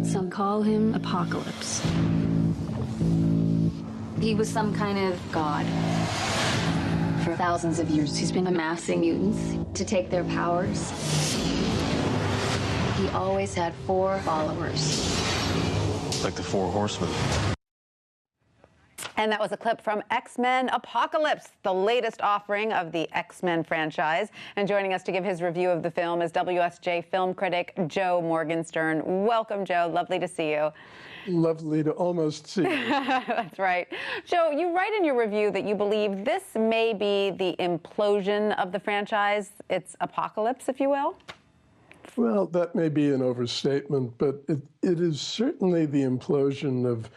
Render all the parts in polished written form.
Some call him Apocalypse. He was some kind of god. For thousands of years, he's been amassing mutants to take their powers. He always had 4 followers. Like the 4 horsemen. And that was a clip from X-Men Apocalypse, the latest offering of the X-Men franchise. And joining us to give his review of the film is WSJ film critic Joe Morgenstern. Welcome, Joe. Lovely to see you. Lovely to almost see you. That's right. Joe, you write in your review that you believe this may be the implosion of the franchise. It's apocalypse, if you will. Well, that may be an overstatement, but it is certainly the implosion of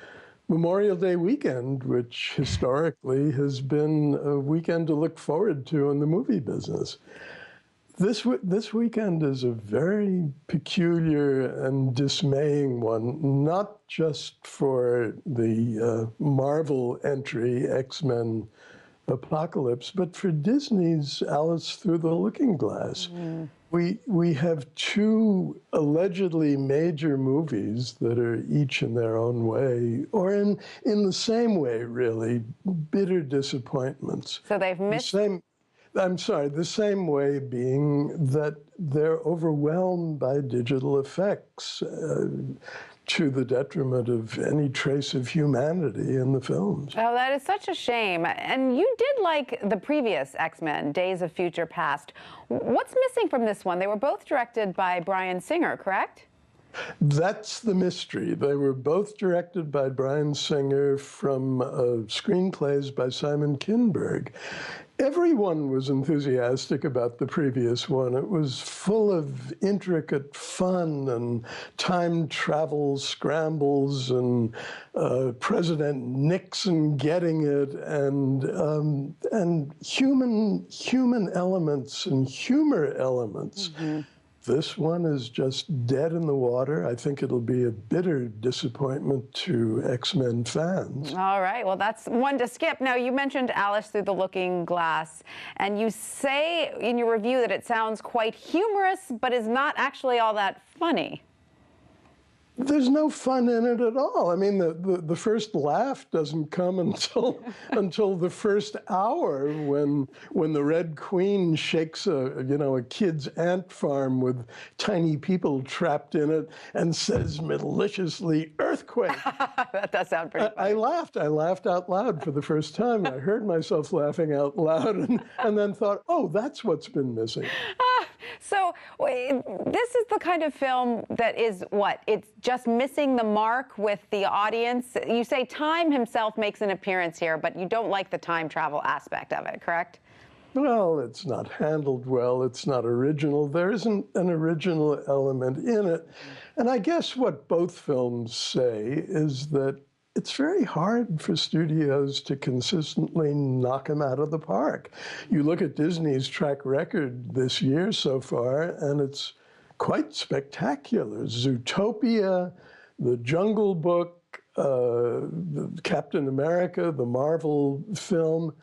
Memorial Day weekend, which historically has been a weekend to look forward to in the movie business. This weekend is a very peculiar and dismaying one, not just for the Marvel entry, X-Men Apocalypse, but for Disney's Alice Through the Looking Glass. Mm. We have 2 allegedly major movies that are each in their own way, or in the same way, really, bitter disappointments. So they've missed... the same way being that they're overwhelmed by digital effects to the detriment of any trace of humanity in the films. Oh, that is such a shame. And you did like the previous X-Men, Days of Future Past. What's missing from this one? They were both directed by Bryan Singer, correct? That's the mystery. They were both directed by Bryan Singer from screenplays by Simon Kinberg. Everyone was enthusiastic about the previous one. It was full of intricate fun and time travel scrambles and President Nixon getting it and human elements and humor elements. Mm-hmm. This one is just dead in the water. I think it'll be a bitter disappointment to X-Men fans. All right, well, that's one to skip. Now, you mentioned Alice Through the Looking Glass, and you say in your review that it sounds quite humorous, but is not actually all that funny. There's no fun in it at all. I mean, the first laugh doesn't come until the first hour when the Red Queen shakes a kid's ant farm with tiny people trapped in it and says maliciously, "Earthquake." That does sound pretty funny. I laughed out loud for the first time. I heard myself laughing out loud and then thought, oh, that's what's been missing. So this is the kind of film that is what? It's just missing the mark with the audience. You say Time himself makes an appearance here, but you don't like the time travel aspect of it, correct? Well, it's not handled well. It's not original. There isn't an original element in it. And I guess what both films say is that it's very hard for studios to consistently knock them out of the park. You look at Disney's track record this year so far, and it's quite spectacular. Zootopia, The Jungle Book, Captain America, the Marvel film,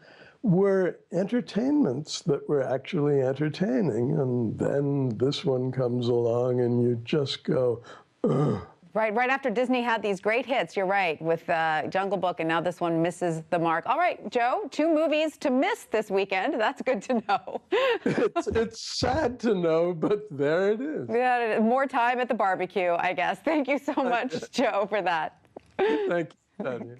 were entertainments that were actually entertaining. And then this one comes along and you just go, ugh. Right after Disney had these great hits, you're right, with Jungle Book, and now this one misses the mark. All right, Joe, 2 movies to miss this weekend. That's good to know. It's sad to know, but there it is. Yeah, more time at the barbecue, I guess. Thank you so much, Joe, for that. Thank you, Tanya.